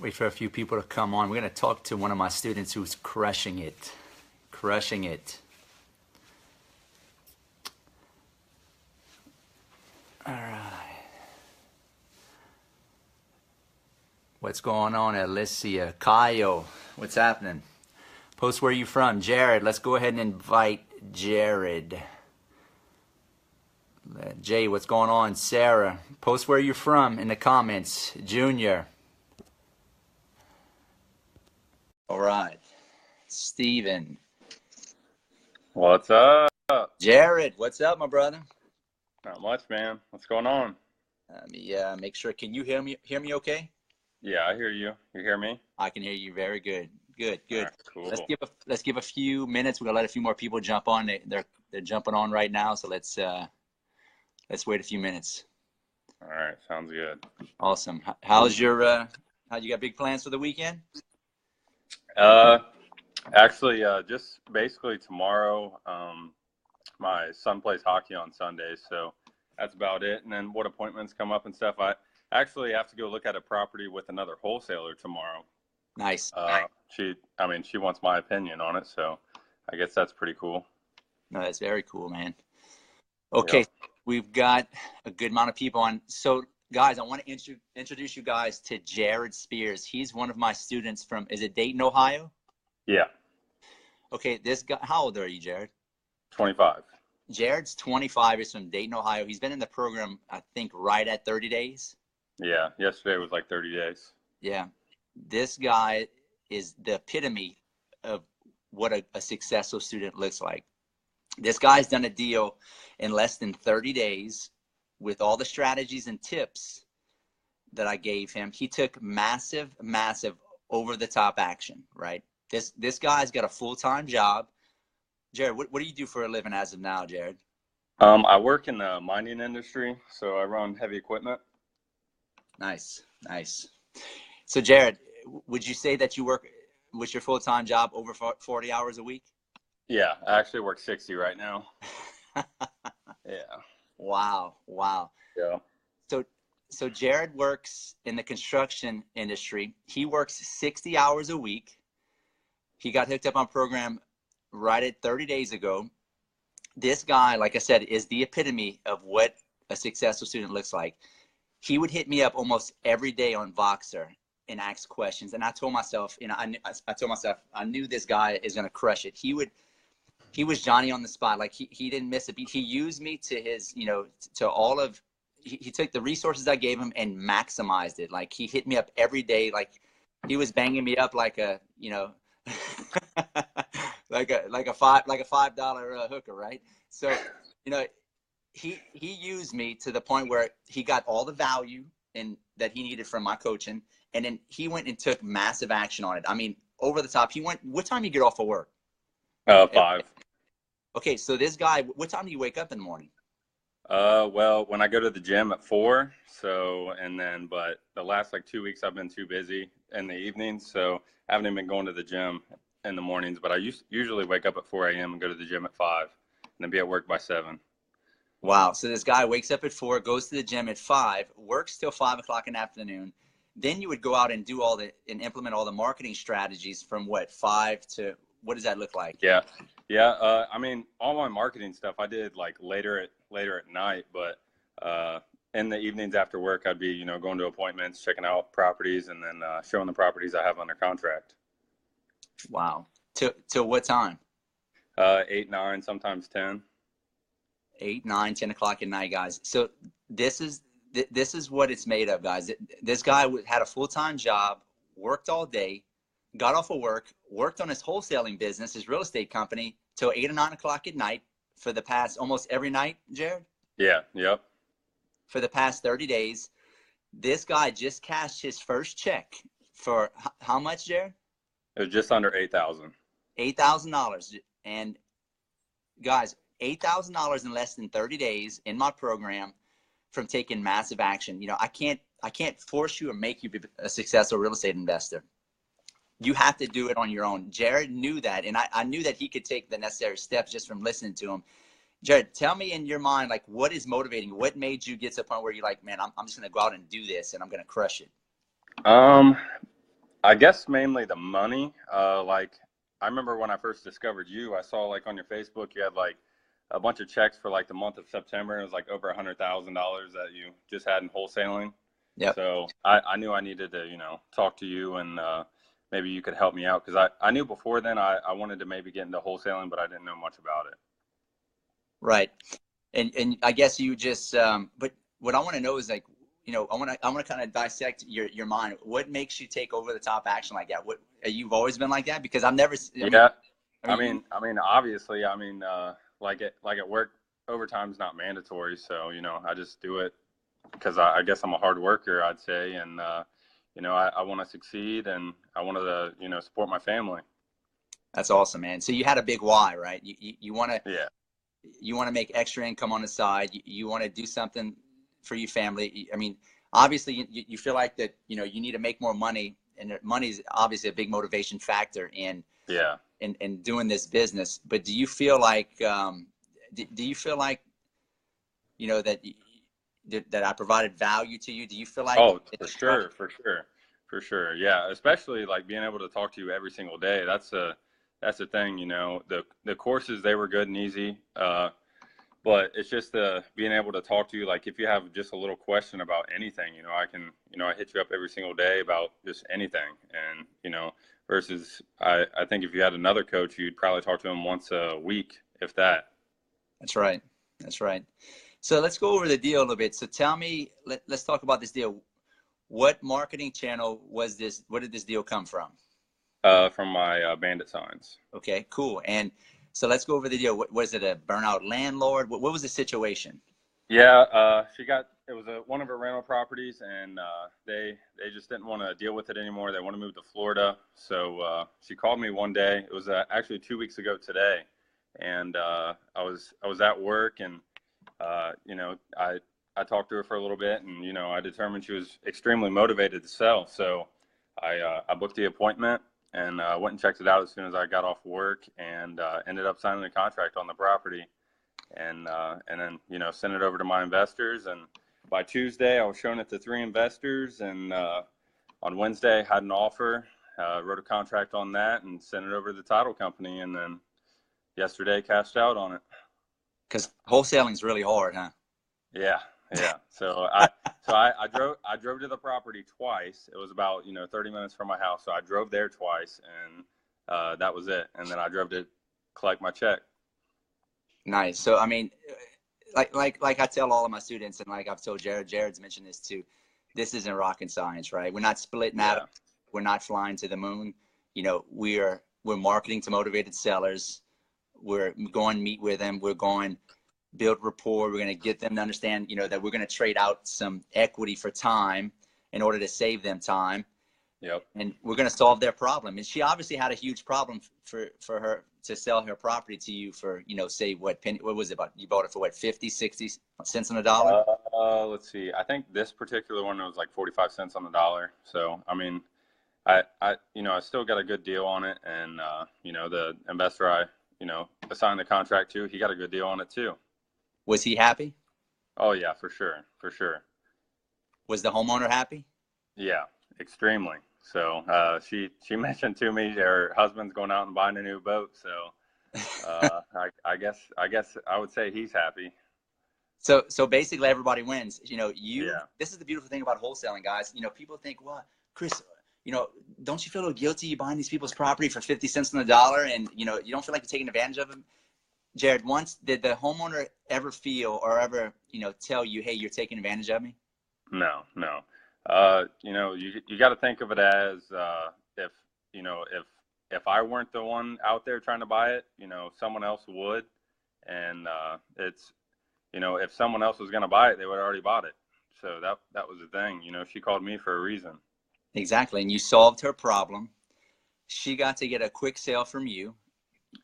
Wait for a few people to come on. We're going to talk to one of my students who's crushing it. Crushing it. All right. What's going on, Alicia? Kyle, what's happening? Post where you from. Jared, let's go ahead and invite Jared. Jay, what's going on? Sarah, post where you're from in the comments. Junior. All right. Steven. What's up? Jared, what's up, my brother? Not much, man. What's going on? Let me make sure. Can you hear me? Hear me okay? Yeah, I hear you. You hear me? I can hear you very good. Good. All right, cool. Let's give a few minutes. We're gonna let a few more people jump on. They're jumping on right now. So let's wait a few minutes. All right, sounds good. Awesome. How's your how you got big plans for the weekend? Actually, just basically tomorrow, my son plays hockey on Sundays, so that's about it. And then what appointments come up and stuff. I actually have to go look at a property with another wholesaler tomorrow. Nice. She wants my opinion on it, so I guess that's pretty cool. No, that's very cool, man. Okay, Yep. We've got a good amount of people on. So, guys, I want to introduce you guys to Jared Spears. He's one of my students from, is it Dayton, Ohio? Yeah. Okay, this guy, how old are you, Jared? 25. Jared's 25, is from Dayton, Ohio. He's been in the program, I think, right at 30 days. Yeah, yesterday was like 30 days. Yeah. This guy is the epitome of what a successful student looks like. This guy's done a deal in less than 30 days with all the strategies and tips that I gave him. He took massive over-the-top action, right? This guy's got a full-time job. Jared, what do you do for a living as of now, Jared? I work in the mining industry, so I run heavy equipment. Nice. So, Jared, would you say that you work with your full-time job over 40 hours a week? Yeah, I actually work 60 right now. Yeah. Wow. Yeah. So Jared works in the construction industry. He works 60 hours a week. He got hooked up on program right at 30 days ago. This guy, like I said, is the epitome of what a successful student looks like. He would hit me up almost every day on Voxer and ask questions. And I told myself, I knew this guy is going to crush it. He was Johnny on the spot. Like he didn't miss a beat. He used me to his, to all of, he took the resources I gave him and maximized it. Like he hit me up every day. Like he was banging me up like a, like a $5 hooker, right? So, he used me to the point where he got all the value that he needed from my coaching, and then he went and took massive action on it. I mean, over the top. He went. What time do you get off of work? 5. Okay, so this guy, what time do you wake up in the morning? Well, when I go to the gym at 4, but the last like 2 weeks I've been too busy in the evenings, so I haven't even been going to the gym in the mornings, but I usually wake up at 4 a.m. and go to the gym at 5 and then be at work by 7. Wow. So this guy wakes up at 4, goes to the gym at 5, works till 5 o'clock in the afternoon. Then you would go out and implement all the marketing strategies from 5 to, what does that look like? Yeah. All my marketing stuff I did like later at night, but in the evenings after work, I'd be, going to appointments, checking out properties, and then showing the properties I have under contract. Wow. Till what time? 8, 9, sometimes 10. 8, 9, 10 o'clock at night, guys. So this is what it's made of, guys. This guy had a full-time job, worked all day, got off of work, worked on his wholesaling business, his real estate company, till 8 or 9 o'clock at night for the past almost every night, Jared? Yeah. Yep. For the past 30 days. This guy just cashed his first check for how much, Jared? It was just under 8,000. $8,000. And guys, $8,000 in less than 30 days in my program from taking massive action. I can't force you or make you be a successful real estate investor. You have to do it on your own. Jared knew that, and I knew that he could take the necessary steps just from listening to him. Jared, tell me in your mind, like, what is motivating you? What made you get to the point where you're like, man, I'm just going to go out and do this, and I'm going to crush it? I guess mainly the money. Like I remember when I first discovered you, I saw like on your Facebook you had like a bunch of checks for like the month of September. It was like over $100,000 that you just had in wholesaling. Yep. So I knew I needed to, talk to you and maybe you could help me out because I knew before then I wanted to maybe get into wholesaling, but I didn't know much about it. Right. And I guess you just but what I want to know is like, I want to kind of dissect your mind. What makes you take over the top action like that? What you've always been like that? Because I've never Yeah. I mean, Obviously, like at work, overtime's not mandatory. So, I just do it because I guess I'm a hard worker, I'd say. And, I want to succeed and I wanted to, support my family. that's awesome, man. So you had a big why, right? You want to, Yeah. you want to make extra income on the side. You want to do something for your family. I mean, obviously you feel like that, you need to make more money, and money is obviously a big motivation factor Yeah. in doing this business. But do you feel like, do you feel like, that that I provided value to you? Do you feel like Oh, for sure. For sure. For sure. Yeah. Especially like being able to talk to you every single day. That's the thing, the courses, they were good and easy. But it's just being able to talk to you. Like if you have just a little question about anything, I can, I hit you up every single day about just anything. And, versus I think if you had another coach, you'd probably talk to him once a week, if that. That's right. That's right. So let's go over the deal a little bit. So tell me, let's talk about this deal. What marketing channel was this? Where did this deal come from? From my bandit signs. Okay, cool. And so let's go over the deal. Was it a burnout landlord? What was the situation? Yeah, it was one of her rental properties, and they just didn't want to deal with it anymore. They want to move to Florida. So she called me one day. It was actually 2 weeks ago today, and I was at work, and I talked to her for a little bit, and I determined she was extremely motivated to sell. So I booked the appointment and went and checked it out as soon as I got off work, and ended up signing the contract on the property. And then sent it over to my investors, and by Tuesday I was showing it to 3 investors, and on Wednesday I had an offer, wrote a contract on that and sent it over to the title company, and then yesterday cashed out on it. Because wholesaling is really hard, huh? Yeah. So I drove to the property twice. It was about 30 minutes from my house, so I drove there twice, and that was it. And then I drove to collect my check. Nice. So I mean, like I tell all of my students, and like I've told Jared's mentioned this too. This isn't rocket science, right? We're not splitting out. We're not flying to the moon. We're marketing to motivated sellers. We're going to meet with them. We're going build rapport. We're going to get them to understand, that we're going to trade out some equity for time in order to save them time. Yep. And we're going to solve their problem. And she obviously had a huge problem for her to sell her property to you for, say what was it about? You bought it for what, 50, 60 cents on the dollar? Let's see. I think this particular one was like 45 cents on the dollar. So, I mean, I still got a good deal on it. And, the investor I, assigned the contract to, he got a good deal on it too. Was he happy? Oh yeah, for sure. For sure. Was the homeowner happy? Yeah, extremely. So she mentioned to me her husband's going out and buying a new boat. So I guess I would say he's happy. So basically everybody wins. This is the beautiful thing about wholesaling, guys. People think, well, Chris, don't you feel guilty you buying these people's property for 50 cents on the dollar, and you don't feel like you're taking advantage of them? Jared, did the homeowner ever feel or ever, tell you, hey, you're taking advantage of me? No. You got to think of it as if I weren't the one out there trying to buy it, someone else would, and it's if someone else was going to buy it, they would have already bought it. So that was the thing. She called me for a reason. Exactly, and you solved her problem. She got to get a quick sale from you.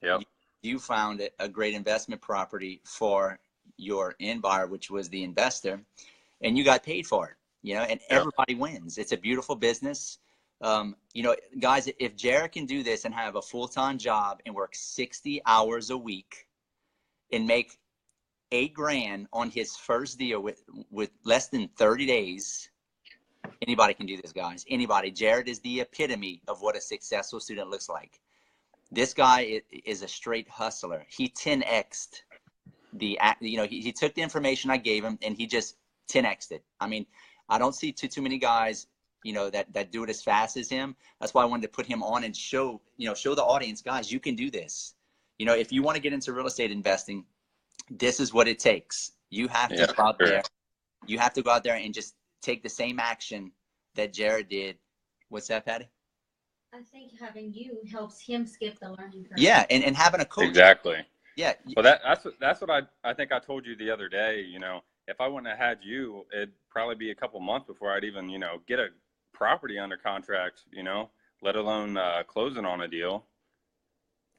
Yep. You found a great investment property for your end buyer, which was the investor, and you got paid for it. And everybody wins. It's a beautiful business. Guys, if Jared can do this and have a full-time job and work 60 hours a week and make $8,000 on his first deal with less than 30 days, Anybody can do this, guys. Anybody. Jared is the epitome of what a successful student looks like. This guy is a straight hustler. He 10x'd he took the information I gave him and he just 10x'd it. I mean, I don't see too many guys, that do it as fast as him. That's why I wanted to put him on and show the audience, guys, you can do this. If you want to get into real estate investing, this is what it takes. You have to go out there. You have to go out there and just take the same action that Jared did. What's that, Patty? I think having you helps him skip the learning curve. Yeah, and having a coach. Exactly. Yeah. Well, that's what I think I told you the other day. If I wouldn't have had you, it'd probably be a couple months before I'd even get a property under contract. Let alone closing on a deal.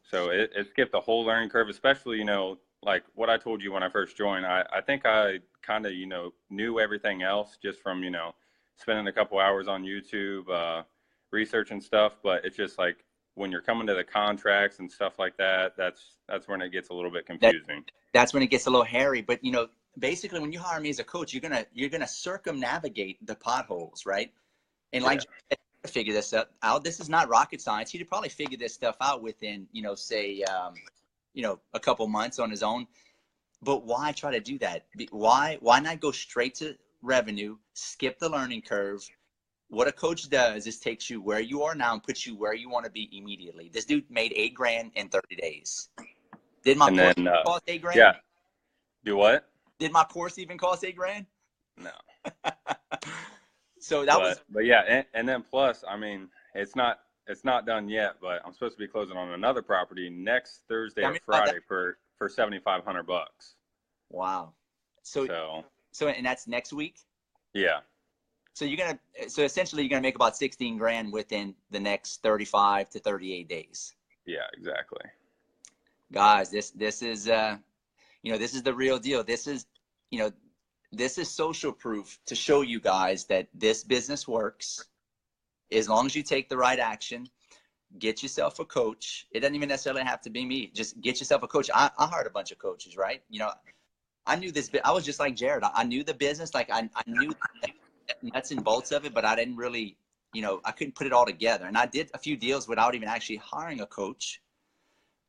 So it skipped the whole learning curve, especially like what I told you when I first joined. I think I kind of knew everything else just from spending a couple hours on YouTube, researching stuff. But it's just like when you're coming to the contracts and stuff like that, that's when it gets a little bit confusing. That's when it gets a little hairy. But basically, when you hire me as a coach, you're gonna circumnavigate the potholes, right? And like figure this out. This is not rocket science. He'd probably figure this stuff out within say a couple months on his own. But why try to do that? Why not go straight to revenue, skip the learning curve? What a coach does is takes you where you are now and puts you where you want to be immediately. This dude made $8,000 in 30 days. Did my course cost $8,000? Yeah. Do what? Did my course even cost $8,000? No. So but yeah, and then plus, I mean, it's not done yet, but I'm supposed to be closing on another property next Thursday or Friday for $7,500. Wow. So and that's next week? Yeah. So essentially you're gonna make about $16,000 within the next 35 to 38 days. Yeah, exactly. Guys, this is this is the real deal. This is social proof to show you guys that this business works as long as you take the right action. Get yourself a coach. It doesn't even necessarily have to be me. Just get yourself a coach. I hired a bunch of coaches, right? I knew this. I was just like Jared. I knew the business. Like I knew nuts and bolts of it, but I didn't really, I couldn't put it all together. And I did a few deals without even actually hiring a coach.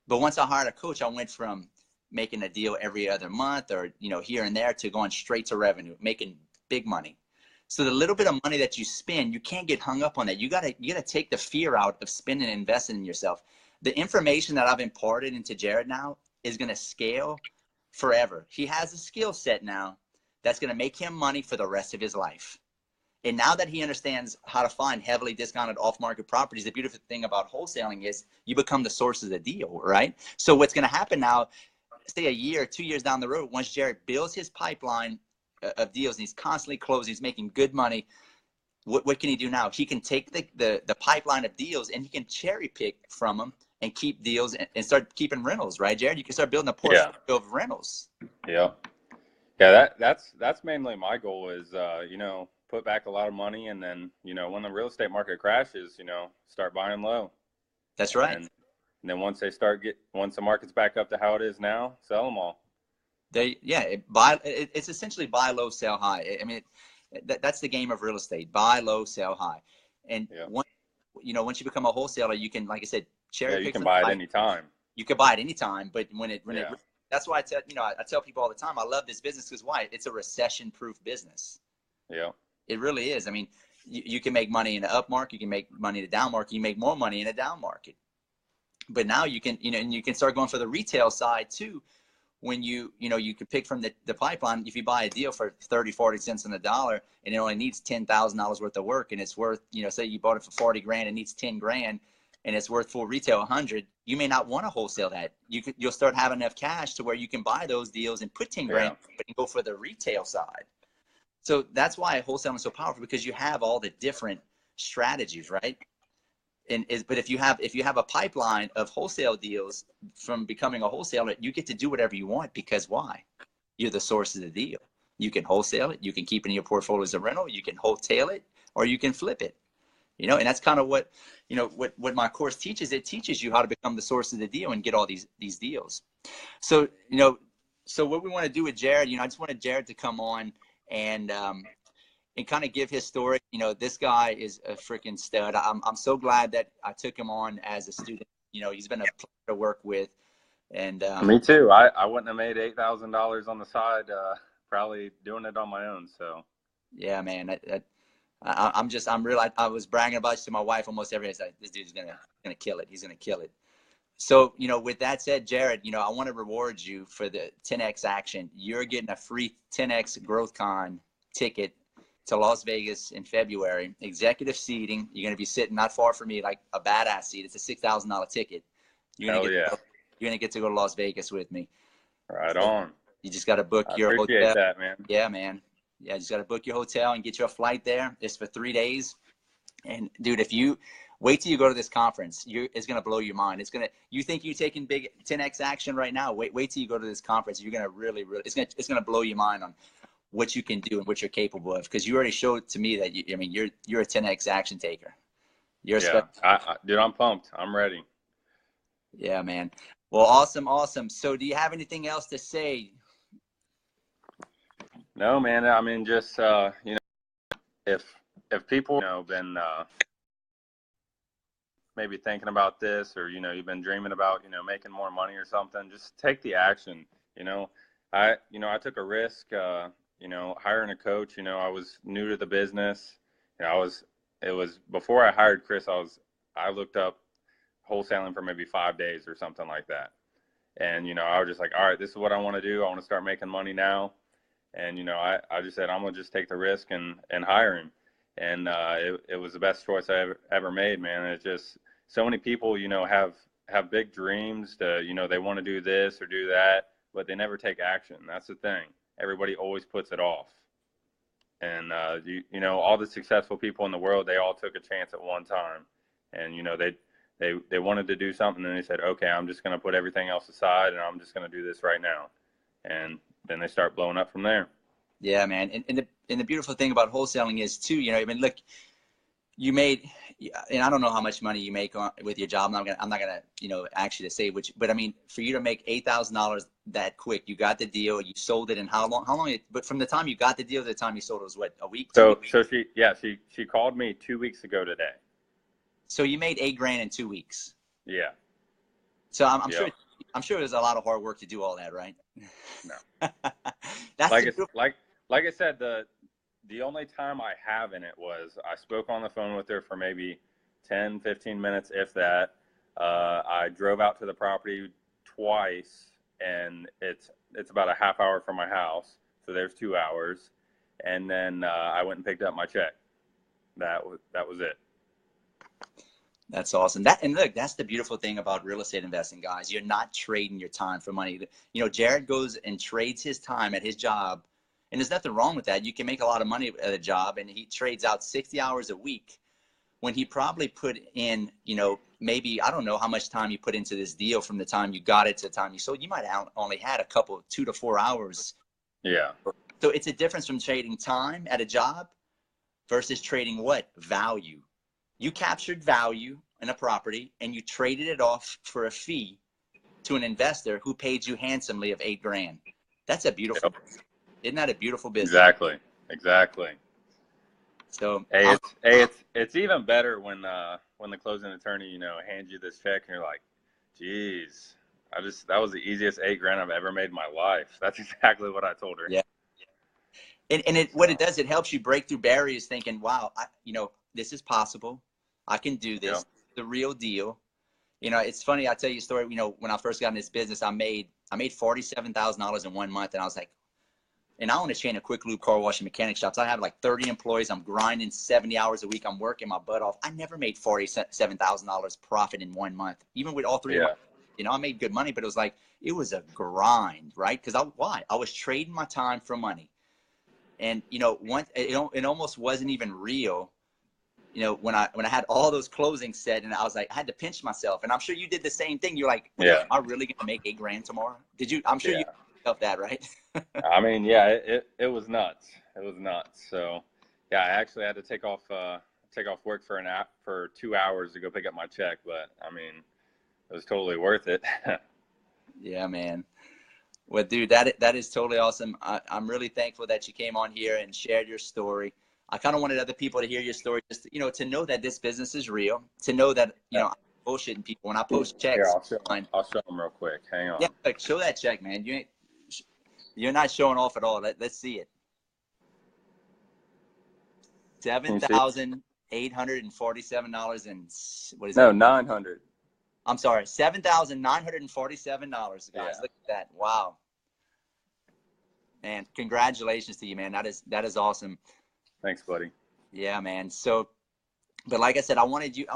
But once I hired a coach, I went from making a deal every other month or, here and there to going straight to revenue, making big money. So the little bit of money that you spend, you can't get hung up on that. You gotta take the fear out of spending and investing in yourself. The information that I've imparted into Jared now is gonna scale forever. He has a skill set now that's gonna make him money for the rest of his life. And now that he understands how to find heavily discounted off-market properties, the beautiful thing about wholesaling is you become the source of the deal, right? So what's gonna happen now, say a year, 2 years down the road, once Jared builds his pipeline of deals and he's constantly closing, he's making good money, what can he do now? He can take the pipeline of deals and he can cherry pick from them and keep deals and start keeping rentals, right, Jared? You can start building a portfolio of rentals. Yeah. Yeah, that's mainly my goal is, put back a lot of money and then, when the real estate market crashes, start buying low. That's right. And then once the market's back up to how it is now, sell them all. It's essentially buy low, sell high. I mean, that's the game of real estate. Buy low, sell high. And once you become a wholesaler, you can, like I said, cherry pick. You can buy it anytime. You can buy it anytime, but that's why I tell people all the time, I love this business because why? It's a recession-proof business. Yeah. It really is. I mean, you can make money in an up market, you can make money in a down market, you make more money in a down market. But now you can, and you can start going for the retail side too. When you can pick from the pipeline, if you buy a deal for 30, 40 cents on the dollar and it only needs $10,000 worth of work and it's worth, say you bought it for 40 grand and needs 10 grand and it's worth full retail 100, you may not want to wholesale that. You'll start having enough cash to where you can buy those deals and put 10 grand and go for the retail side. So that's why wholesaling is so powerful, because you have all the different strategies, right? But if you have a pipeline of wholesale deals from becoming a wholesaler, you get to do whatever you want, because why? You're the source of the deal. You can wholesale it, you can keep it in your portfolio as a rental, you can wholesale it, or you can flip it. And that's kind of what my course teaches. It teaches you how to become the source of the deal and get all these deals. So, so what we want to do with Jared, I just wanted Jared to come on and and kind of give his story. You know, this guy is a freaking stud. I'm so glad that I took him on as a student. You know, he's been a pleasure to work with. And Me too. I wouldn't have made $8,000 on the side, probably doing it on my own. So yeah, man, I was bragging about you to my wife almost every day. It's like, this dude's gonna kill it. He's gonna kill it. So, you know, with that said, Jared, you know, I want to reward you for the 10X action. You're getting a free 10X GrowthCon ticket to Las Vegas in February. Executive seating. You're going to be sitting not far from me, like a badass seat. It's a $6,000 ticket. You're going to get to go to Las Vegas with me. Right on. You just got to book I your appreciate hotel. that, man. Yeah, man. Yeah, you just got to book your hotel and get you a flight there. It's for 3 days. And dude, if you wait till you go to this conference, it's going to blow your mind. You think you're taking big 10X action right now. Wait till you go to this conference. You're going to really, it's going to blow your mind on what you can do and what you're capable of. Cause you already showed to me that you're a 10X action taker. Dude, I'm pumped. I'm ready. Yeah, man. Well, awesome. So do you have anything else to say? No, man. I mean, just, you know, if people, you know, been, maybe thinking about this, or, you know, you've been dreaming about, you know, making more money or something, just take the action. You know, I took a risk, you know, hiring a coach. You know, I was new to the business. You know, it was before I hired Chris, I looked up wholesaling for maybe 5 days or something like that. And, you know, I was just like, all right, this is what I want to do. I want to start making money now. And, you know, I just said, I'm going to just take the risk and hire him. And it was the best choice I ever made, man. It's just so many people, you know, have big dreams to, you know, they want to do this or do that, but they never take action. That's the thing. Everybody always puts it off. And, you know, all the successful people in the world, they all took a chance at one time. And, you know, they wanted to do something, and they said, okay, I'm just going to put everything else aside, and I'm just going to do this right now. And then they start blowing up from there. Yeah, man. And the beautiful thing about wholesaling is too, you know, I mean, look, you made, and I don't know how much money you make with your job. I'm not gonna, you know, actually to say which, but I mean, for you to make $8,000 that quick, you got the deal, you sold it in how long? But from the time you got the deal to the time you sold it was what, a week? So she called me 2 weeks ago today. So you made $8,000 in 2 weeks. Yeah. So I'm sure there's a lot of hard work to do all that, right? No. That's like I said, the only time I have in it was I spoke on the phone with her for maybe 10, 15 minutes, if that. I drove out to the property twice, and it's about a half hour from my house. So there's 2 hours. And then I went and picked up my check. That was it. That's awesome. And look, that's the beautiful thing about real estate investing, guys. You're not trading your time for money. You know, Jared goes and trades his time at his job, and there's nothing wrong with that. You can make a lot of money at a job, and he trades out 60 hours a week when he probably put in, you know, maybe, I don't know how much time you put into this deal from the time you got it to the time you sold. You might have only had a couple, 2 to 4 hours. Yeah. So it's a difference from trading time at a job versus trading what? Value. You captured value in a property and you traded it off for a fee to an investor who paid you handsomely of $8,000. That's a beautiful, isn't that a beautiful business? Exactly. So it's even better when the closing attorney, you know, hands you this check and you're like, geez, that was the easiest $8,000 I've ever made in my life. That's exactly what I told her. Yeah. And what it does, it helps you break through barriers thinking, wow, you know, this is possible. I can do this. Yeah. The real deal. You know, it's funny. I'll tell you a story. You know, when I first got in this business, I made $47,000 in 1 month. And I was like, and I own a chain of quick lube car wash and mechanic shops. I have like 30 employees. I'm grinding 70 hours a week. I'm working my butt off. I never made $47,000 profit in 1 month, even with all three of my, you know, I made good money, but it was like, it was a grind, right? Because I was trading my time for money. And, you know, it almost wasn't even real. You know, when I had all those closings set, and I was like, I had to pinch myself. And I'm sure you did the same thing. You're like, am I really going to make $8,000 tomorrow? Did you? I'm sure you felt that, right? I mean, yeah, it was nuts. It was nuts. So, yeah, I actually had to take off work for 2 hours to go pick up my check. But I mean, it was totally worth it. Yeah, man. Well, dude, that is totally awesome. I'm really thankful that you came on here and shared your story. I kind of wanted other people to hear your story, just to know that this business is real, to know that I'm bullshitting people when I post checks. Here, I'll show them real quick. Hang on. Yeah, like show that check, man. You're not showing off at all. Let's see it. $7,847 and what is it? No, 900. I'm sorry, $7,947, guys. Yeah. Look at that. Wow. Man, congratulations to you, man. That is awesome. Thanks, buddy. Yeah, man. So, but like I said, I wanted you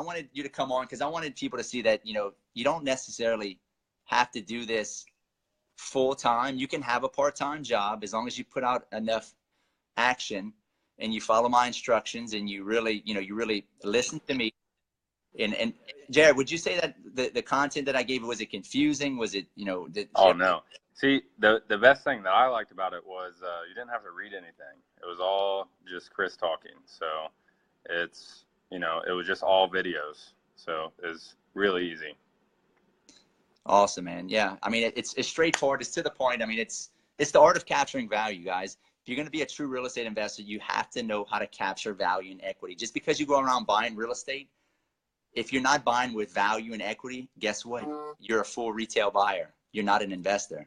to come on because I wanted people to see that, you don't necessarily have to do this full time. You can have a part-time job as long as you put out enough action and you follow my instructions and you really listen to me. And Jared, would you say that the content that I gave, was it confusing? Was it, Oh, no. See, the best thing that I liked about it was you didn't have to read anything. It was all just Chris talking. So it's, it was just all videos. So it's really easy. Awesome, man. Yeah. I mean, it's straightforward. It's to the point. I mean, it's the art of capturing value, guys. If you're going to be a true real estate investor, you have to know how to capture value and equity. Just because you go around buying real estate, if you're not buying with value and equity, guess what? You're a full retail buyer. You're not an investor.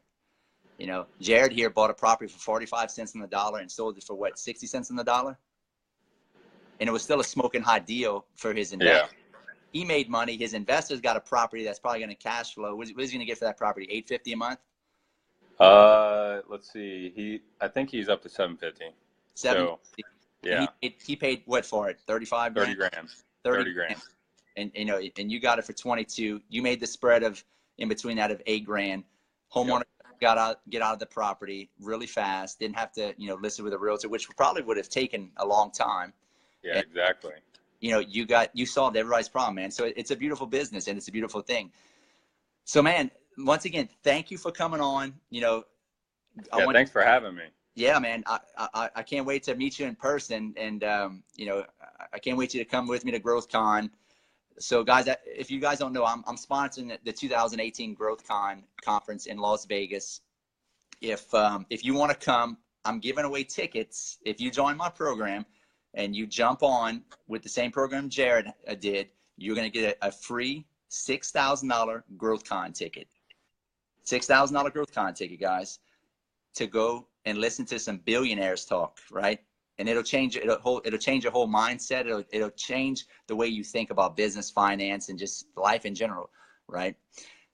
Jared here bought a property for 45 cents on the dollar and sold it for what, 60 cents on the dollar? And it was still a smoking hot deal for his investor. Yeah. He made money. His investors got a property that's probably going to cash flow. What is he going to get for that property? $850 a month? Let's see. I think he's up to $750. $750. So, yeah. He paid what for it? 35 grand? 30 grand. 30 grand. And and you got it for 22. You made the spread of in between that of 8 grand. Homeowner get out of the property really fast. Didn't have to list it with a realtor, which probably would have taken a long time. Yeah, and, exactly. You solved everybody's problem, man. So it's a beautiful business and it's a beautiful thing. So, man, once again, thank you for coming on. Thanks for having me. Yeah, man. I can't wait to meet you in person, and I can't wait you to come with me to GrowthCon. So, guys, if you guys don't know, I'm sponsoring the 2018 GrowthCon conference in Las Vegas. If you want to come, I'm giving away tickets. If you join my program and you jump on with the same program Jared did, you're going to get a free $6,000 GrowthCon ticket. $6,000 GrowthCon ticket, guys, to go and listen to some billionaires talk, right? And it'll change your whole mindset. It'll change the way you think about business, finance, and just life in general, right?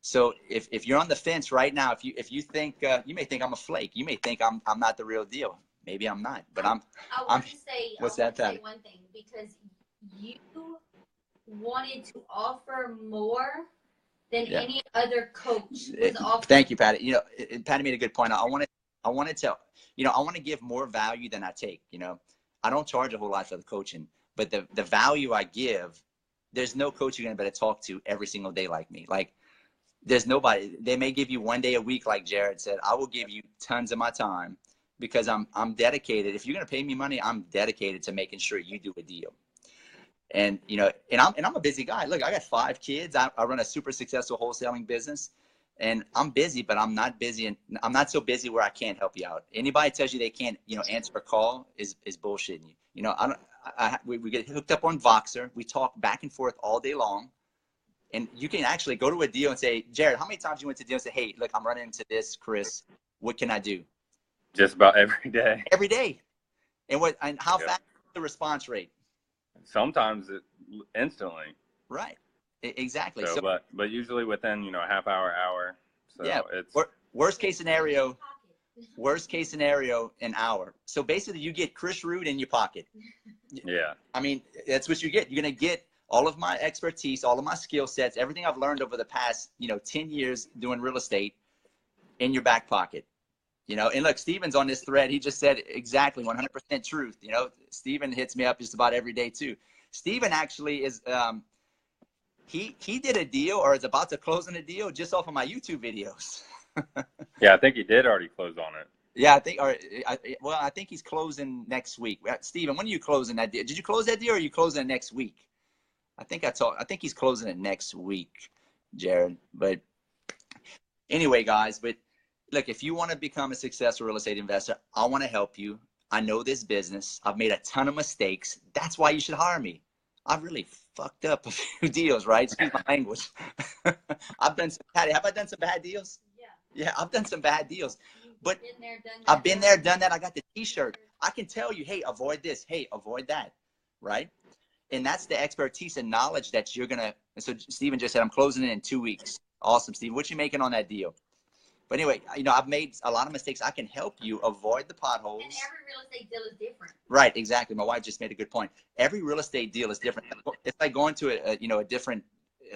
So if you're on the fence right now, if you think you may think I'm a flake, you may think I'm not the real deal. Maybe I'm not, but I'm. I want to say one thing, because you wanted to offer more than any other coach was offering. Thank you, Patty. Patty made a good point. I wanted to give more value than I take. I don't charge a whole lot for the coaching, but the value I give, there's no coach you're gonna better talk to every single day like me. Like, there's nobody. They may give you one day a week, like Jared said. I will give you tons of my time because I'm dedicated. If you're gonna pay me money, I'm dedicated to making sure you do a deal. And I'm a busy guy. Look, I got 5 kids. I run a super successful wholesaling business. And I'm busy, but I'm not busy, and I'm not so busy where I can't help you out. Anybody tells you they can't, answer a call is bullshitting you. We get hooked up on Voxer. We talk back and forth all day long, and you can actually go to a deal and say, Jared, how many times you went to deal and say, hey, look, I'm running into this, Chris. What can I do? Just about every day. Every day. And how fast is the response rate? Sometimes instantly. Right. Exactly. So, but usually within a half hour. So yeah. It's worst case scenario, an hour. So basically, you get Chris Rood in your pocket. Yeah. I mean, that's what you get. You're gonna get all of my expertise, all of my skill sets, everything I've learned over the past 10 years doing real estate in your back pocket. And look, Steven's on this thread. He just said exactly 100% truth. Steven hits me up just about every day too. Steven actually is. He did a deal, or is about to close on a deal, just off of my YouTube videos. Yeah, I think he did already close on it. Yeah, I think he's closing next week. Steven, when are you closing that deal? Did you close that deal, or are you closing it next week? I think he's closing it next week, Jared. But anyway, guys, but look, if you want to become a successful real estate investor, I want to help you. I know this business. I've made a ton of mistakes. That's why you should hire me. I've really fucked up a few deals, right? Excuse my language. I've done some bad. Have I done some bad deals? Yeah, I've done some bad deals. But I've been there, done that. I got the t-shirt. I can tell you, hey, avoid this. Hey, avoid that, right? And that's the expertise and knowledge that you're going to. So Stephen just said, I'm closing it in 2 weeks. Awesome, Stephen. What you making on that deal? But anyway, you know, I've made a lot of mistakes. I can help you avoid the potholes. And every real estate deal is different. Right, exactly. My wife just made a good point. Every real estate deal is different. It's like going to a different,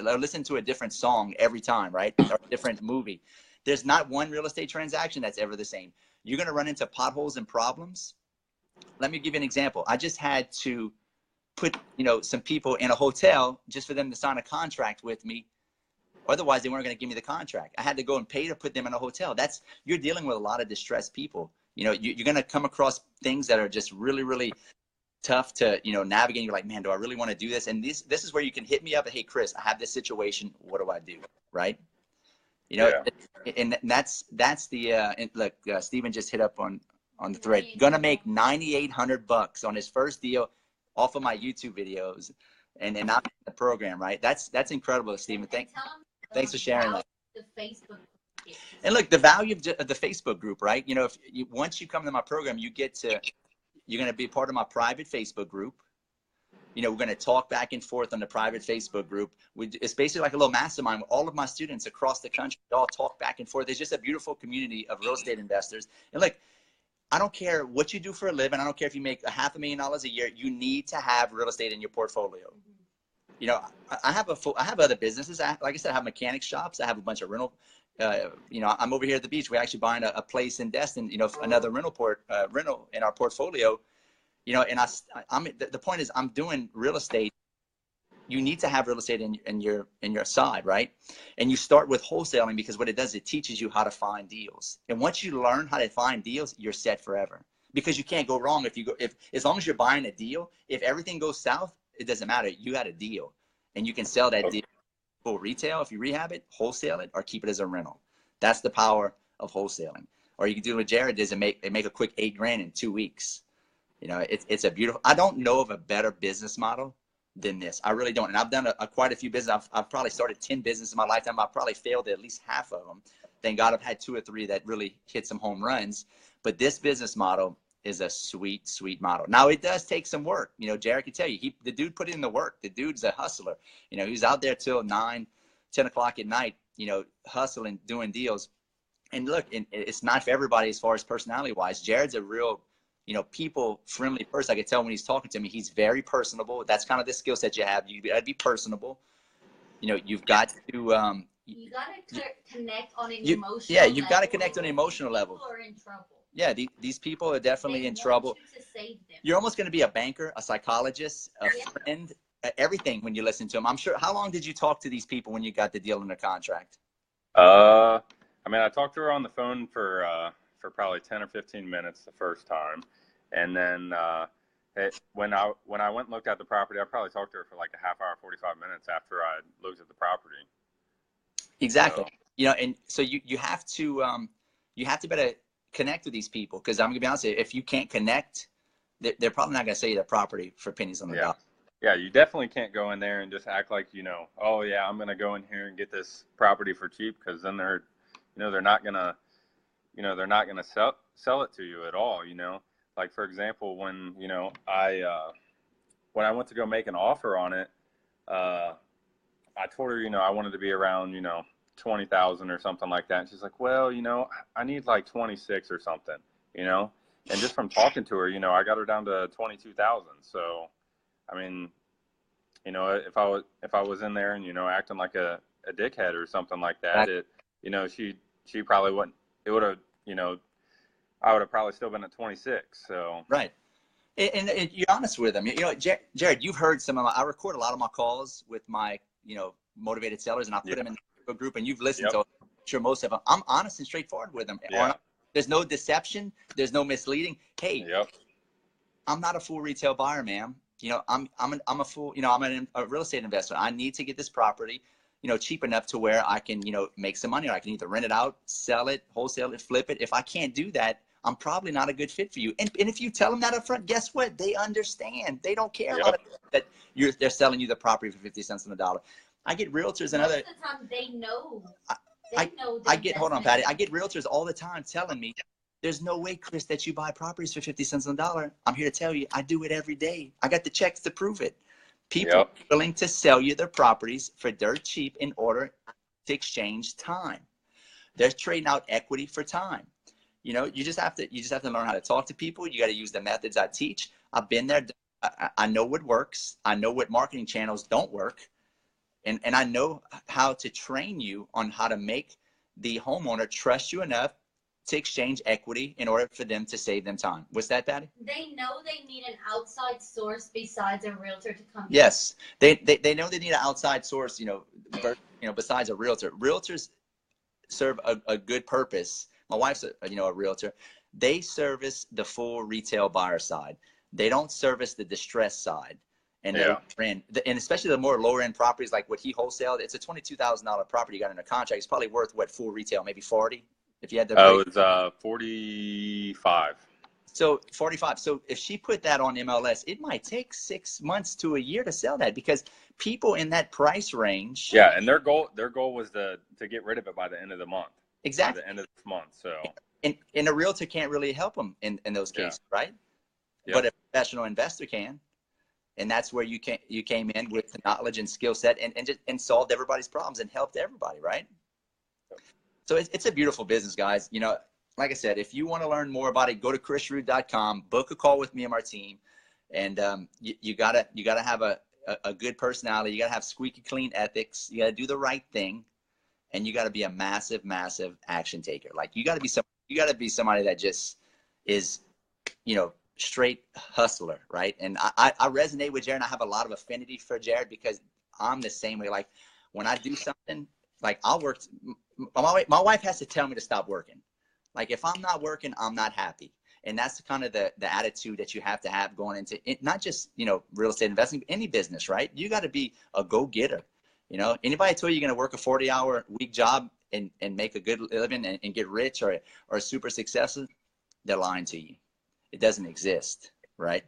listen to a different song every time, right? Or a different movie. There's not one real estate transaction that's ever the same. You're going to run into potholes and problems. Let me give you an example. I just had to put, you know, some people in a hotel just for them to sign a contract with me. Otherwise, they weren't going to give me the contract. I had to go and pay to put them in a hotel. You're dealing with a lot of distressed people. You know, you're going to come across things that are just really, really tough to, you know, navigate. You're like, man, do I really want to do this? And this is where you can hit me up. Hey, Chris, I have this situation. What do I do? Right? You know, yeah. And that's the and look, Stephen just hit up on the thread. Gonna make $9,800 on his first deal off of my YouTube videos, and not the program, right? That's incredible, Stephen. Thanks for sharing that. The Facebook. And look, the value of the Facebook group, right? You know, once you come to my program, you're gonna be part of my private Facebook group. You know, we're going to talk back and forth on the private Facebook group. It's basically like a little mastermind with all of my students across the country. We all talk back and forth. It's just a beautiful community of real estate investors. And look, I don't care what you do for a living. I don't care if you make $500,000 a year. You need to have real estate in your portfolio. You know, I have other businesses. Like I said, I have mechanic shops. I have a bunch of rental. You know, I'm over here at the beach. We're actually buying a place in Destin. You know, another rental in our portfolio. You know, and the point is, I'm doing real estate. You need to have real estate in your side, right? And you start with wholesaling because what it does, it teaches you how to find deals. And once you learn how to find deals, you're set forever. Because you can't go wrong as long as you're buying a deal. If everything goes south, it doesn't matter. You got a deal, and you can sell that deal full retail if you rehab it, wholesale it, or keep it as a rental. That's the power of wholesaling. Or you can do what Jared does and make a quick $8,000 in 2 weeks. You know, it's a beautiful. I don't know of a better business model than this. I really don't. And I've done quite a few businesses. I've probably started 10 businesses in my lifetime. I've probably failed at least half of them. Thank God I've had 2 or 3 that really hit some home runs. But this business model is a sweet, sweet model. Now, it does take some work. You know, Jared can tell you, the dude put in the work. The dude's a hustler. You know, he's out there till 9, 10 o'clock at night, you know, hustling, doing deals. And look, it's not for everybody as far as personality-wise. Jared's a real, you know, people-friendly person. I can tell when he's talking to me, he's very personable. That's kind of the skill set you have. You got to be personable. You know, you've got to you got to connect on an emotional level. Yeah, you've got to connect on an emotional level. People are in trouble. Yeah, these people are definitely in trouble. You to save them. You're almost going to be a banker, a psychologist, a friend, everything when you listen to them. I'm sure. How long did you talk to these people when you got the deal under contract? I mean, I talked to her on the phone for probably 10 or 15 minutes the first time. And then when I went and looked at the property, I probably talked to her for like a half hour, 45 minutes after I looked at the property. Exactly. So, you know, and so you have to better connect with these people, because I'm gonna be honest with you, if you can't connect, they're probably not gonna sell you the property for pennies on the dollar. Yeah, you definitely can't go in there and just act like, you know, oh yeah, I'm gonna go in here and get this property for cheap, because then they're not gonna sell it to you at all. You know, like for example, when I went to go make an offer on it, I told her, you know, I wanted to be around, you know, 20,000 or something like that. And she's like, well, you know, I need like 26 or something, you know. And just from talking to her, you know, I got her down to 22,000. So, I mean, you know, if I was in there and, you know, acting like a dickhead or something like that, you know, she probably wouldn't. It would have, you know, I would have probably still been at 26. So right. And you're honest with them. You know, Jared, you've heard I record a lot of my calls with my, you know, motivated sellers, and I put them in the group, and you've listened to, I'm sure, most of them. I'm honest and straightforward with them. Yeah. There's no deception. There's no misleading. Hey, I'm not a full retail buyer, ma'am. You know, I'm a full, you know, I'm a real estate investor. I need to get this property, you know, cheap enough to where I can, you know, make some money, or I can either rent it out, sell it, wholesale it, flip it. If I can't do that, I'm probably not a good fit for you. And if you tell them that up front, guess what? They understand. They don't care Yep. about it, that they're selling you the property for 50 cents on the dollar. I get realtors and Most other. of the time they know. Hold on, Patty. I get realtors all the time telling me, there's no way, Chris, that you buy properties for 50 cents on the dollar. I'm here to tell you, I do it every day. I got the checks to prove it. People are willing to sell you their properties for dirt cheap in order to exchange time. They're trading out equity for time. You know, you just have to learn how to talk to people. You got to use the methods I teach. I've been there. I know what works. I know what marketing channels don't work. And I know how to train you on how to make the homeowner trust you enough to exchange equity in order for them to save them time. What's that, Patty? They know they need an outside source besides a realtor to come. Yes, they know they need an outside source. Besides a realtor. Realtors serve a good purpose. My wife's a realtor. They service the full retail buyer side. They don't service the distressed side. And and especially the more lower end properties like what he wholesaled, it's a $22,000 property you got under contract. It's probably worth what full retail, maybe 40 if you had to. Oh, it's 45. So 45. So if she put that on MLS, it might take 6 months to a year to sell that because people in that price range. Yeah, and their goal was to get rid of it by the end of the month. Exactly. By the end of this month. So. And a realtor can't really help them in those cases, right? Yep. But a professional investor can. And that's where you came in with the knowledge and skill set and solved everybody's problems and helped everybody, right? So it's a beautiful business, guys. You know, like I said, if you want to learn more about it, go to chrisrood.com, book a call with me and our team. And you gotta have a good personality. You gotta have squeaky clean ethics. You gotta do the right thing, and you gotta be a massive, massive action taker. Like you gotta be somebody that just is, straight hustler, right? And I resonate with Jared. And I have a lot of affinity for Jared because I'm the same way. Like when I do something, like I'll work. My wife has to tell me to stop working. Like if I'm not working, I'm not happy. And that's kind of the attitude that you have to have going into it, not just, real estate investing, any business, right? You got to be a go-getter. Anybody tell you you're going to work a 40-hour week job and make a good living and get rich or super successful, they're lying to you. It doesn't exist, right?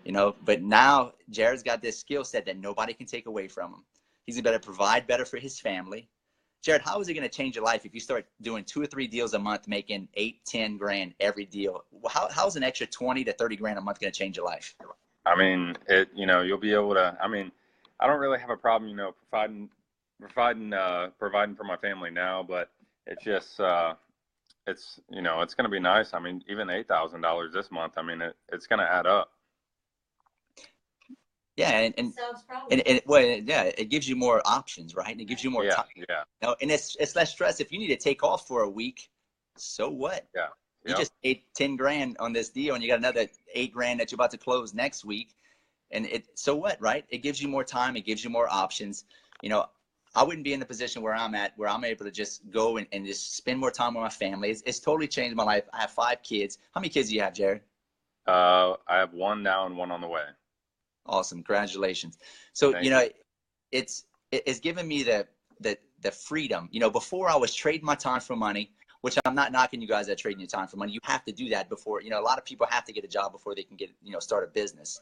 But now Jared's got this skill set that nobody can take away from him. He's going to better provide better for his family. Jared, how is it going to change your life if you start doing 2 or 3 deals a month, making 8, 10 grand every deal? How's an extra 20 to 30 grand a month going to change your life? I mean, you'll be able to, I don't really have a problem, providing for my family now, but it's just, it's going to be nice. I mean, even $8,000 this month, it's going to add up. Yeah, and it gives you more options, right? And it gives you more time. Yeah. And it's less stress. If you need to take off for a week, so what? Yeah. You just paid 10 grand on this deal, and you got another 8 grand that you're about to close next week. And so what, right? It gives you more time. It gives you more options. I wouldn't be in the position where I'm at, where I'm able to just go and just spend more time with my family. It's totally changed my life. I have 5 kids. How many kids do you have, Jared? I have 1 now and 1 on the way. Awesome. Congratulations. So, it's given me the freedom. Before I was trading my time for money, which I'm not knocking you guys that trading your time for money. You have to do that before, a lot of people have to get a job before they can get, start a business.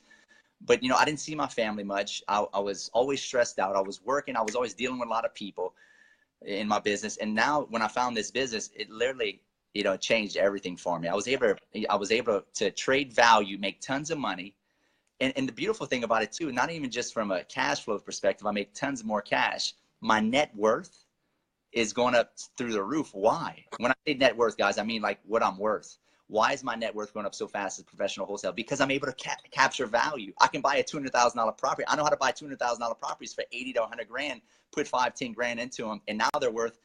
But, I didn't see my family much. I was always stressed out. I was working. I was always dealing with a lot of people in my business. And now when I found this business, it literally, changed everything for me. I was able to trade value, make tons of money. And the beautiful thing about it too, not even just from a cash flow perspective, I make tons more cash. My net worth is going up through the roof. Why? When I say net worth, guys, I mean like what I'm worth. Why is my net worth going up so fast as professional wholesale? Because I'm able to capture value. I can buy a $200,000 property. I know how to buy $200,000 properties for 80 to 100 grand, put 5, 10 grand into them. And now they're worth,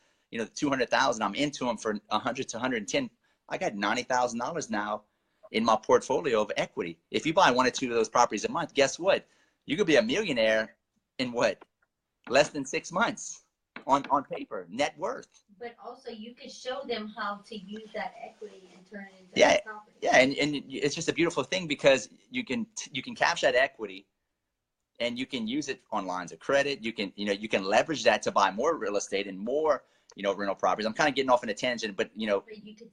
200,000. I'm into them for 100 to 110. I got $90,000 now in my portfolio of equity. If you buy 1 or 2 of those properties a month, guess what? You could be a millionaire in what? Less than 6 months on paper, net worth. But also you could show them how to use that equity and turn it into property. Yeah, and it's just a beautiful thing because you can capture that equity and you can use it on lines of credit. You can leverage that to buy more real estate and more rental properties. I'm kind of getting off on a tangent, but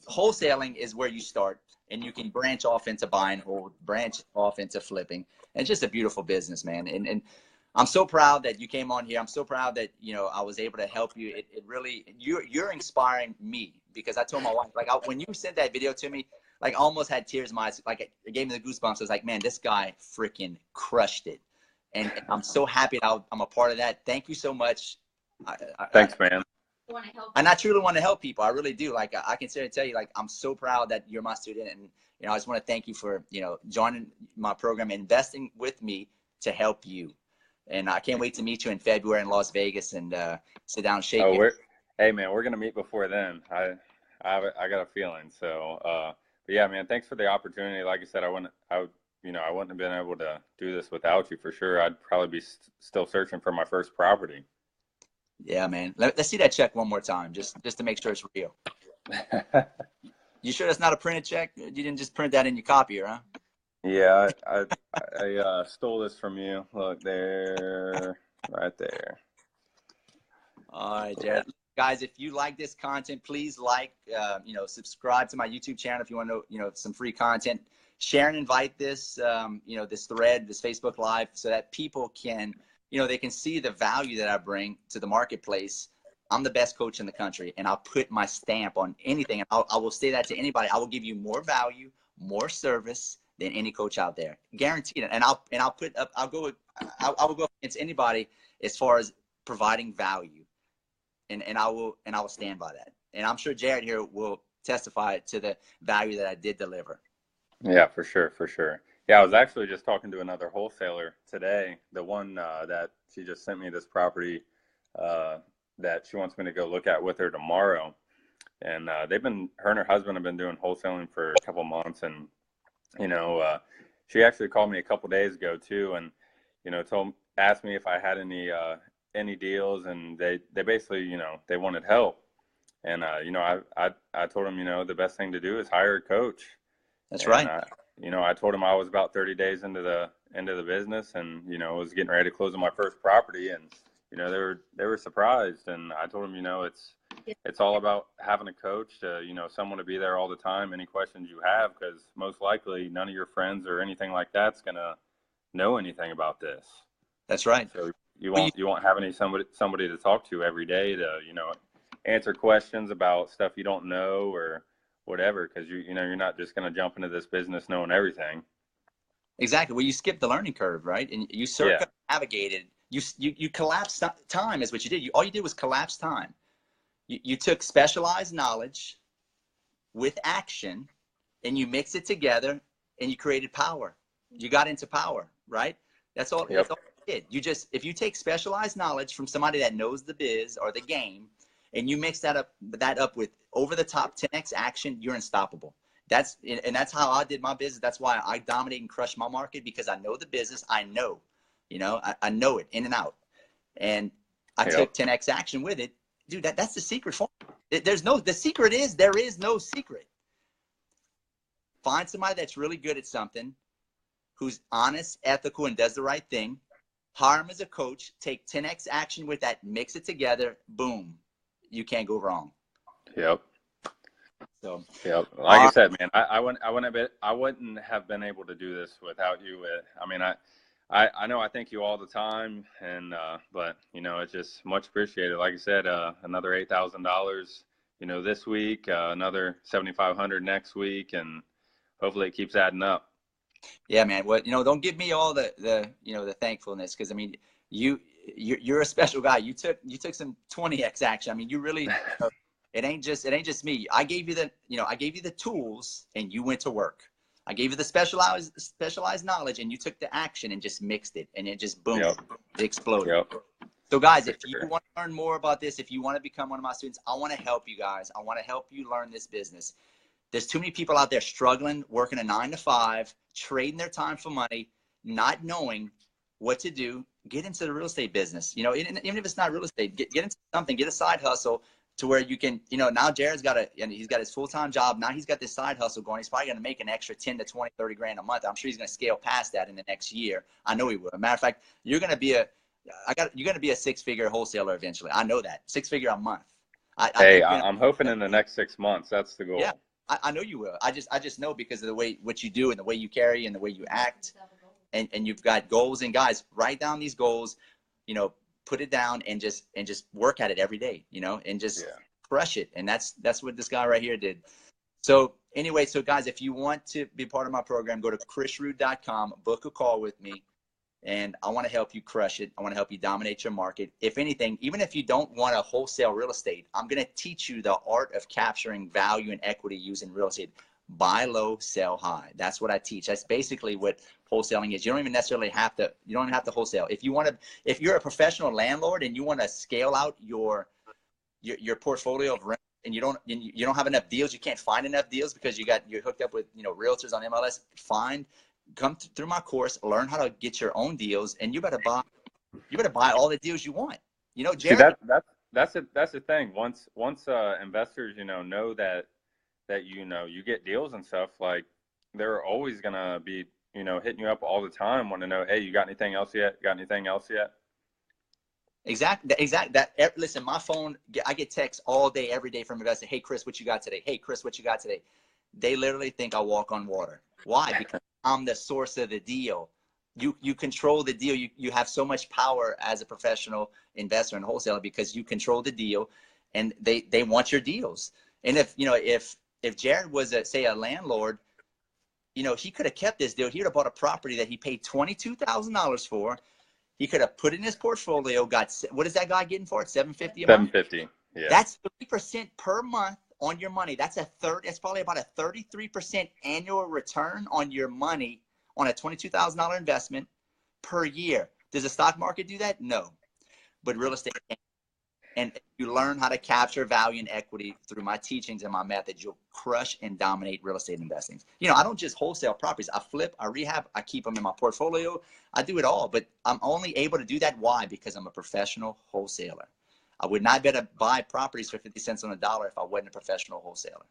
wholesaling is where you start, and you can branch off into buy and hold, branch off into flipping. And it's just a beautiful business, man. And I'm so proud that you came on here. I'm so proud that, I was able to help you. It really, you're inspiring me, because I told my wife, like, when you sent that video to me, like, I almost had tears in my eyes. Like, it gave me the goosebumps. I was like, man, this guy freaking crushed it. And I'm so happy that I'm a part of that. Thank you so much. Thanks, man. And I truly want to help people. I really do. Like, I can sit and tell you, like, I'm so proud that you're my student. And, I just want to thank you for, joining my program, investing with me to help you. And I can't wait to meet you in February in Las Vegas and sit down and shake it. Hey, man, we're going to meet before then. I got a feeling. So, but yeah, man, thanks for the opportunity. Like I said, I wouldn't have been able to do this without you for sure. I'd probably be still searching for my first property. Yeah, man. Let's see that check one more time, just to make sure it's real. You sure that's not a printed check? You didn't just print that in your copier, huh? Yeah, I stole this from you. Look there, right there. All right, Jared. Guys, if you like this content, please subscribe to my YouTube channel if you want to know, some free content. Share and invite this, this thread, this Facebook Live, so that people can, they can see the value that I bring to the marketplace. I'm the best coach in the country, and I'll put my stamp on anything. And I will say that to anybody. I will give you more value, more service than any coach out there, guaranteed. And I'll go against anybody as far as providing value, and I will stand by that. And I'm sure Jared here will testify to the value that I did deliver. Yeah, for sure. Yeah, I was actually just talking to another wholesaler today, the one that she just sent me this property that she wants me to go look at with her tomorrow. And her and her husband have been doing wholesaling for a couple months, and she actually called me a couple days ago too, and asked me if I had any deals, and they basically they wanted help, and I told them the best thing to do is hire a coach. That's right. I told them I was about 30 days into the business, and was getting ready to close on my first property, and they were surprised, and I told them it's all about having a coach, someone to be there all the time, any questions you have, because most likely none of your friends or anything like that's gonna know anything about this. That's right. So you won't have somebody to talk to every day to answer questions about stuff you don't know or whatever, because you're not just gonna jump into this business knowing everything. Exactly. Well, you skipped the learning curve, right? And you circumnavigated. You collapsed time is what you did. All you did was collapse time. You took specialized knowledge with action, and you mixed it together, and you created power. You got into power, right? That's all. Yep. That's all you did. If you take specialized knowledge from somebody that knows the biz or the game, and you mix that up with over the top 10x action, you're unstoppable. That's how I did my business. That's why I dominate and crush my market, because I know the business. I know it in and out, and I took 10x action with it. Dude, that's the secret formula. The secret is there is no secret. Find somebody that's really good at something, who's honest, ethical, and does the right thing. Hire them as a coach. Take 10x action with that. Mix it together. Boom. You can't go wrong. Yep. So. Yep. Like I said, man, I wouldn't have been able to do this without you. I know I thank you all the time, and but it's just much appreciated. Like I said, another $8,000, this week, another $7,500 next week, and hopefully it keeps adding up. Yeah, man. Well, don't give me all the thankfulness, because you're a special guy. You took some 20x action. You really. It ain't just me. I gave you the tools, and you went to work. I gave you the specialized knowledge, and you took the action and just mixed it, and it just boom, It exploded. Yep. So guys, if you want to learn more about this, if you want to become one of my students, I want to help you guys. I want to help you learn this business. There's too many people out there struggling, working a 9-to-5, trading their time for money, not knowing what to do. Get into the real estate business. Even if it's not real estate, get into something, get a side hustle, to where you can, now Jared's he's got his full-time job. Now he's got this side hustle going. He's probably going to make an extra 10 to 20, 30 grand a month. I'm sure he's going to scale past that in the next year. I know he will. As a matter of fact, you're going to be a 6-figure wholesaler eventually. I know that. 6-figure a month. Hey, I'm hoping in the next 6 months. That's the goal. Yeah, I know you will. I just know because of the way what you do and the way you carry and the way you act, and you've got goals. And guys, write down these goals, put it down and just work at it every day, and just crush it. And that's what this guy right here did. So anyway, so guys, if you want to be part of my program, go to chrisrood.com, book a call with me. And I want to help you crush it. I want to help you dominate your market. If anything, even if you don't want to wholesale real estate, I'm going to teach you the art of capturing value and equity using real estate. Buy low, sell high. That's what I teach. That's basically what wholesaling is. You don't even necessarily have to, wholesale. If you're a professional landlord and you want to scale out your portfolio of rent, and you don't have enough deals, you can't find enough deals because you're hooked up with, realtors on MLS, come through my course, learn how to get your own deals, and you better buy all the deals you want. Jared. See, that's the thing. Once investors, know that you get deals and stuff, like they're always gonna be, hitting you up all the time, want to know, hey, you got anything else yet? Got anything else yet? Exactly. Listen, my phone, I get texts all day, every day from investors. Hey, Chris, what you got today? Hey, Chris, what you got today? They literally think I walk on water. Why? Because I'm the source of the deal. You control the deal. You have so much power as a professional investor and wholesaler because you control the deal, and they want your deals. And if Jared was say a landlord, he could have kept this deal. He would have bought a property that he paid $22,000 for. He could have put in his portfolio. What is that guy getting for it? $750 a month. $750. Yeah. That's 3% per month on your money. That's probably about a 33% annual return on your money on a $22,000 investment per year. Does the stock market do that? No, but real estate can. And if you learn how to capture value and equity through my teachings and my methods, you'll crush and dominate real estate investing. I don't just wholesale properties. I flip, I rehab, I keep them in my portfolio. I do it all, but I'm only able to do that. Why? Because I'm a professional wholesaler. I would not be able to buy properties for 50 cents on the dollar if I wasn't a professional wholesaler.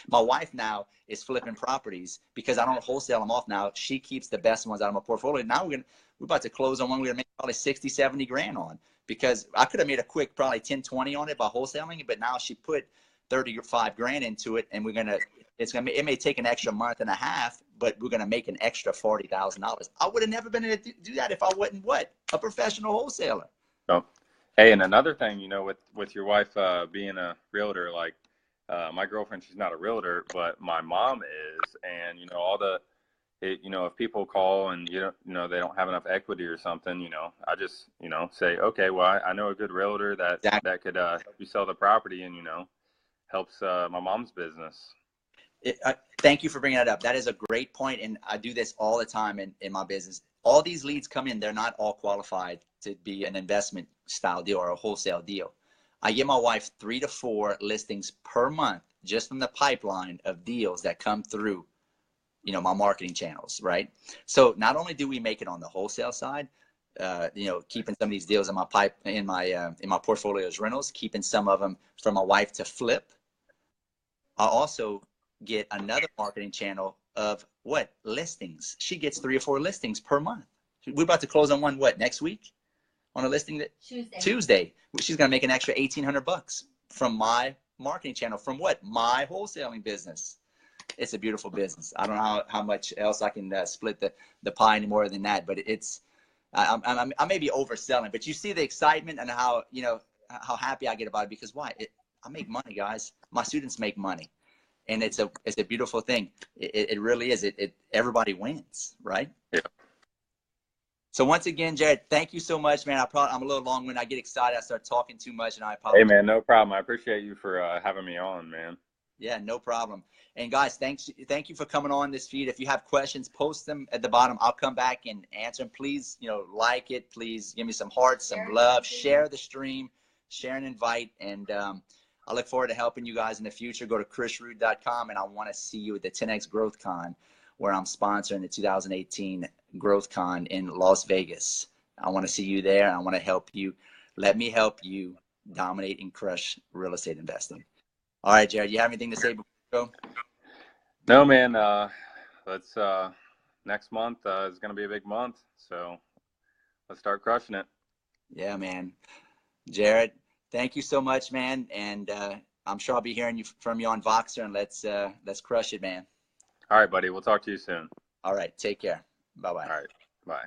My wife now is flipping properties because I don't wholesale them off now. She keeps the best ones out of my portfolio. Now we're about to close on one we're going to make probably 60, 70 grand on, because I could have made a quick probably 10, 20 on it by wholesaling it, but now she put 35 grand into it, and it may take an extra month and a half, but we're going to make an extra $40,000. I would have never been able to do that if I wasn't a professional wholesaler. Oh. Hey, and another thing, with your wife being a realtor, like my girlfriend, she's not a realtor, but my mom is, and if people call and they don't have enough equity or something, I just say, okay, well, I know a good realtor that could help you sell the property, and helps my mom's business. Thank you for bringing that up. That is a great point, and I do this all the time in my business. All these leads come in, they're not all qualified to be an investment style deal or a wholesale deal. I give my wife 3 to 4 listings per month just from the pipeline of deals that come through, my marketing channels, right? So not only do we make it on the wholesale side, keeping some of these deals in my portfolio as rentals, keeping some of them for my wife to flip. I also get another marketing channel of listings. She gets 3 or 4 listings per month. We're about to close on one next week on a listing that Tuesday. She's going to make an extra $1,800 from my marketing channel from my wholesaling business. It's a beautiful business. I don't know how much else I can split the pie any more than that, but I may be overselling, but you see the excitement and how happy I get about it, because why? I make money, guys. My students make money. And it's a beautiful thing. It really is. Everybody wins, right? Yeah. So once again, Jared, thank you so much, man. I'm a little long-winded. I get excited. I start talking too much, and I apologize. Hey, man, no problem. I appreciate you for having me on, man. Yeah, no problem. And guys, thank you for coming on this feed. If you have questions, post them at the bottom. I'll come back and answer them. Please, like it. Please give me some hearts, some love. Share the stream. Share and invite. And I look forward to helping you guys in the future. Go to chrisrood.com, and I want to see you at the 10X Growth Con, where I'm sponsoring the 2018 Growth Con in Las Vegas. I want to see you there. I want to help you. Let me help you dominate and crush real estate investing. All right, Jared, you have anything to say before we go? No, man. Let's next month is going to be a big month, so let's start crushing it. Yeah, man. Jared, Thank you so much, man. And I'm sure I'll be hearing from you on Voxer, and let's crush it, man. All right, buddy. We'll talk to you soon. All right. Take care. Bye-bye. All right. Bye.